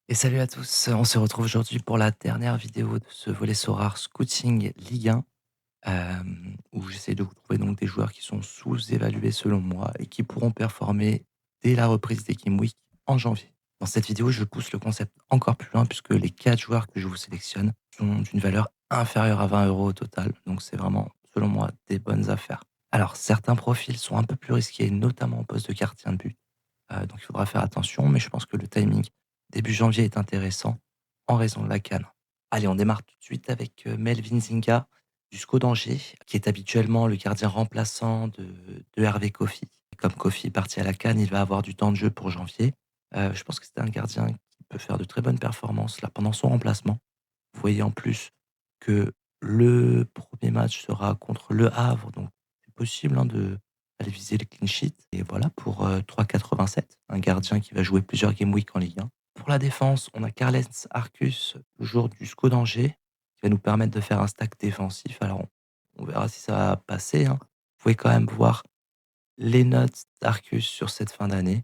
Et salut à tous, on se retrouve aujourd'hui pour la dernière vidéo de ce volet Sorare Scouting Ligue 1, où j'essaie de vous trouver donc des joueurs qui sont sous-évalués selon moi et qui pourront performer dès la reprise des Game Week en janvier. Dans cette vidéo, je pousse le concept encore plus loin puisque les 4 joueurs que je vous sélectionne sont d'une valeur inférieure à 20 € au total, donc c'est vraiment, selon moi, des bonnes affaires. Alors certains profils sont un peu plus risqués, notamment au poste de gardien de but. Donc il faudra faire attention, mais je pense que le timing début janvier est intéressant en raison de la CAN. Allez, on démarre tout de suite avec, Melvin Zinga du SCO d'Angers, qui est habituellement le gardien remplaçant de Hervé Kofi. Comme Kofi est parti à la CAN, il va avoir du temps de jeu pour janvier. Je pense que c'est un gardien qui peut faire de très bonnes performances là pendant son remplacement. Vous voyez en plus que le premier match sera contre Le Havre, donc c'est possible, hein, de d'aller viser le clean sheet et voilà pour, 3,87, un gardien qui va jouer plusieurs game week en Ligue 1. Pour la défense, on a Carlens Arcus, toujours du SCO d'Angers, qui va nous permettre de faire un stack défensif. Alors on verra si ça va passer, hein. Vous pouvez quand même voir les notes d'Arcus sur cette fin d'année,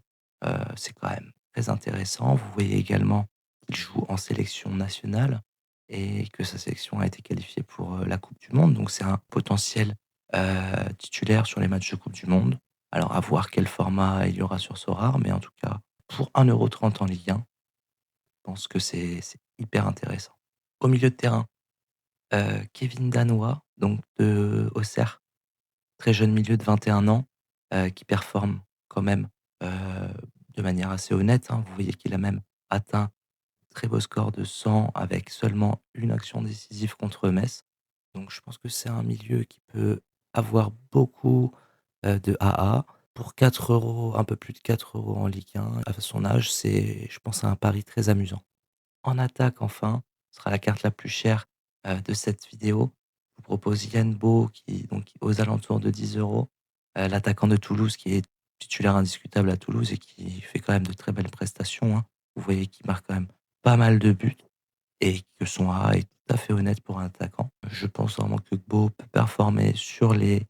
c'est quand même très intéressant. Vous voyez également qu'il joue en sélection nationale et que sa sélection a été qualifiée pour, la coupe du monde, donc c'est un potentiel, titulaire sur les matchs de coupe du monde. Alors à voir quel format il y aura sur Sorare, mais en tout cas, pour 1,30 € en Ligue 1, je pense que c'est hyper intéressant. Au milieu de terrain, Kevin Danois, donc de Auxerre. Très jeune milieu de 21 ans, qui performe quand même, heu, de manière assez honnête, hein. Vous voyez qu'il a même atteint un très beau score de 100 avec seulement une action décisive contre Metz. Donc je pense que c'est un milieu qui peut avoir beaucoup, de AA. Pour 4 €, un peu plus de 4 € en Ligue 1 à son âge, c'est je pense, un pari très amusant. En attaque enfin, ce sera la carte la plus chère, de cette vidéo. Je vous propose Yann Bo qui donc aux alentours de 10 €, l'attaquant de Toulouse qui est titulaire indiscutable à Toulouse et qui fait quand même de très belles prestations, hein. Vous voyez qu'il marque quand même pas mal de buts et que son AA est tout à fait honnête pour un attaquant. Je pense vraiment que Bo peut performer sur les,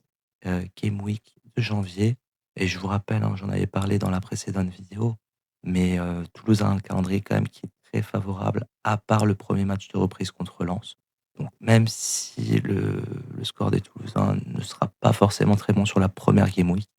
game week de janvier et je vous rappelle, hein, j'en avais parlé dans la précédente vidéo, mais Toulouse a un calendrier quand même qui est très favorable, à part le premier match de reprise contre Lens. Donc même si le score des Toulousains ne sera pas forcément très bon sur la première game week,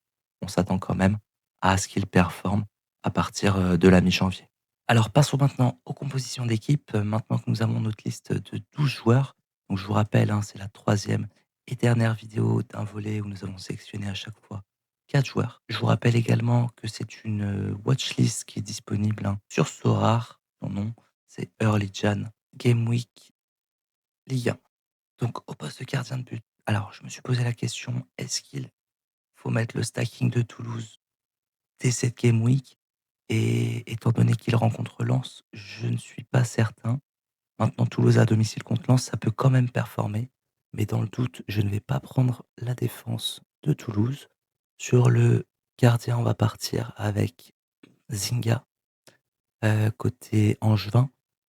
on s'attend quand même à ce qu'ils performent à partir, de la mi-janvier. Alors passons maintenant aux compositions d'équipe, maintenant que nous avons notre liste de 12 joueurs. Donc je vous rappelle, hein, c'est la troisième et dernière vidéo d'un volet où nous avons sélectionné à chaque fois 4 joueurs. Je vous rappelle également que c'est une, watchlist qui est disponible, hein, sur Sorare. Son nom, c'est Early Jan Game Week Ligue 1. Donc au poste de gardien de but, alors je me suis posé la question: «Est-ce qu'il faut mettre le stacking de Toulouse dès cette game week?» Et étant donné qu'il rencontre Lens, je ne suis pas certain. Maintenant, Toulouse à domicile contre Lens, ça peut quand même performer, mais dans le doute, je ne vais pas prendre la défense de Toulouse. Sur le gardien, on va partir avec Zinga, côté angevin,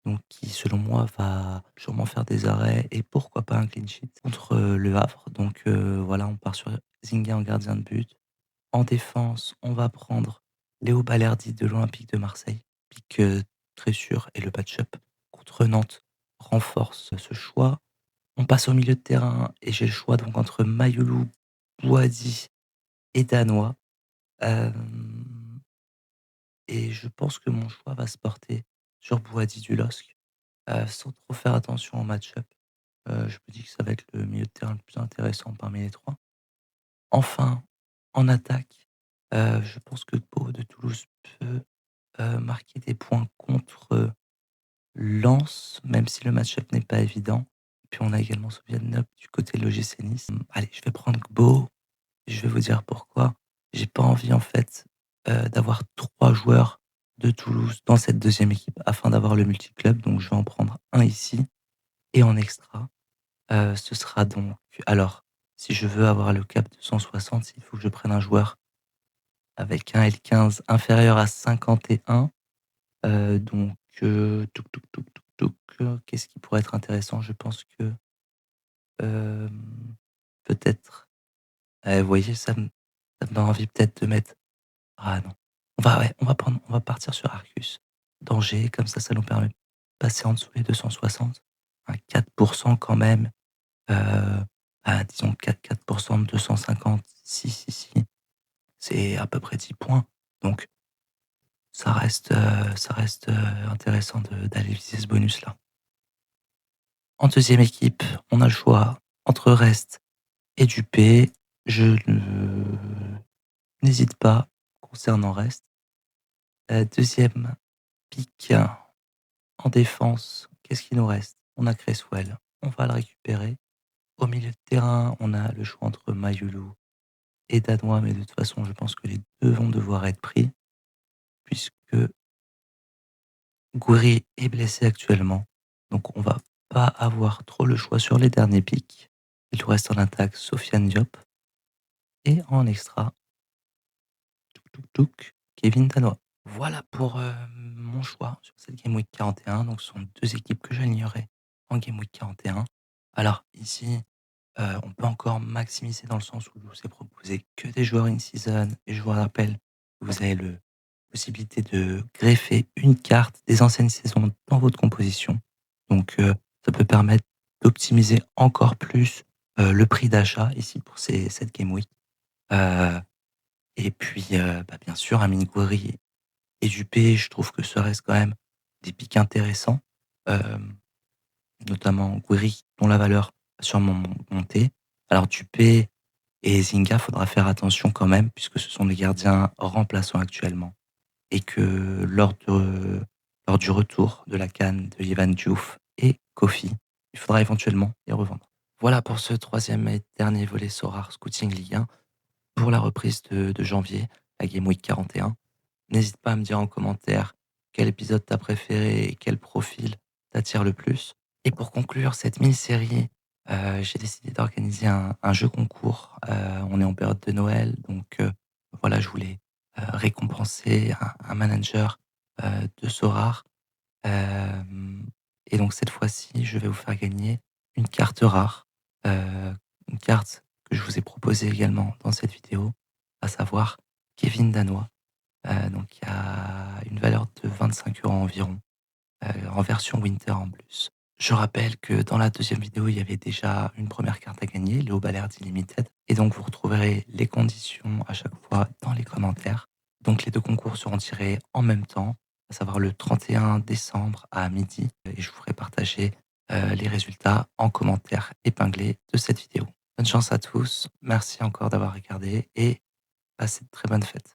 donc qui, selon moi, va sûrement faire des arrêts et pourquoi pas un clean sheet contre, Le Havre. Donc voilà, on part sur Zinga en gardien de but. En défense, on va prendre Léo Balerdi de l'Olympique de Marseille. Pic, très sûr et le match-up contre Nantes renforce ce choix. On passe au milieu de terrain et j'ai le choix donc entre Mayulu, Bouhaddi et Danois. Hem et je pense que mon choix va se porter sur Bouhaddi du LOSC, sans trop faire attention au match-up. Je me dis que ça va être le milieu de terrain le plus intéressant parmi les 3. Enfin, en attaque, je pense que Pau de Toulouse peut, marquer des points contre Lens, même si le match-up n'est pas évident. Puis on a également Sofiane Noble du côté de l'OGC Nice. Allez, je vais prendre Gbo, je vais vous dire pourquoi. J'ai pas envie en fait, d'avoir 3 joueurs de Toulouse dans cette deuxième équipe afin d'avoir le multi-club, donc je vais en prendre un ici et en extra, ce sera donc alors, si je veux avoir le cap de 160, il faut que je prenne un joueur avec un L15 inférieur à 51, donc touc touc touc touc touc, qu'est-ce qui pourrait être intéressant? Je pense que, peut-être, vous voyez, ça me donne envie peut-être de mettre ah non, on va ouais, on va partir sur Arcus. danger, comme ça nous permet de passer en dessous les 260. Un 4 quand même, disons 4 de 250, si, c'est à peu près 10 points. Donc intéressant d'aller viser ce bonus-là. En deuxième équipe, on a le choix entre Rest et Dupé. Je n'hésite pas concernant Rest. 2e pick en défense, qu'est-ce qu'il nous reste? On a Cresswell, on va le récupérer. Au milieu de terrain, on a le choix entre Mayulu et Danois, mais de toute façon, je pense que les 2 vont devoir être pris puisque Gouiri est blessé actuellement. Donc on va pas avoir trop le choix sur les derniers picks. Il nous reste en attaque Sofiane Diop et en extra, Kevin Danois. Voilà pour, mon choix sur cette Game Week 41. Donc ce sont 2 équipes que j'alignerai en Game Week 41. Alors ici, on peut encore maximiser dans le sens où je vous ai proposé que des joueurs in season et je vous rappelle que vous avez le possibilité de greffer une carte des anciennes saisons dans votre composition. Donc, ça peut permettre d'optimiser encore plus, le prix d'achat ici pour cette game week. Heu et puis, bien sûr, Amine Gouiri et Dupé, je trouve que ça reste quand même des pics intéressants, hem, notamment Gouiri dont la valeur a sûrement monté. Alors Dupé et Zinga, faudra faire attention quand même puisque ce sont des gardiens remplaçants actuellement et que lors du retour de la CAN de Yvan Diouf et Kofi, il faudra éventuellement les revendre. Voilà pour ce troisième et dernier volet Sorare Scouting Ligue 1 pour la reprise de janvier, la Game Week 41. N'hésite pas à me dire en commentaire quel épisode t'as préféré et quel profil t'attire le plus. Et pour conclure cette mini-série, j'ai décidé d'organiser un jeu concours. On est en période de Noël, donc voilà, je voulais, récompenser un manager, de Sorare. Hem et donc cette fois-ci, je vais vous faire gagner une carte rare, une carte que je vous ai proposée également dans cette vidéo, à savoir Kevin Danois. Donc il y a une valeur de 25 € environ, en version Winter en plus. Je rappelle que dans la deuxième vidéo, il y avait déjà une première carte à gagner, Léo Balerdi Limited et donc vous retrouverez les conditions à chaque fois dans les commentaires. Donc les 2 concours seront tirés en même temps, à savoir le 31 décembre à midi, et je vous ferai partager, les résultats en commentaire épinglé de cette vidéo. Bonne chance à tous, merci encore d'avoir regardé et passez de très bonnes fêtes.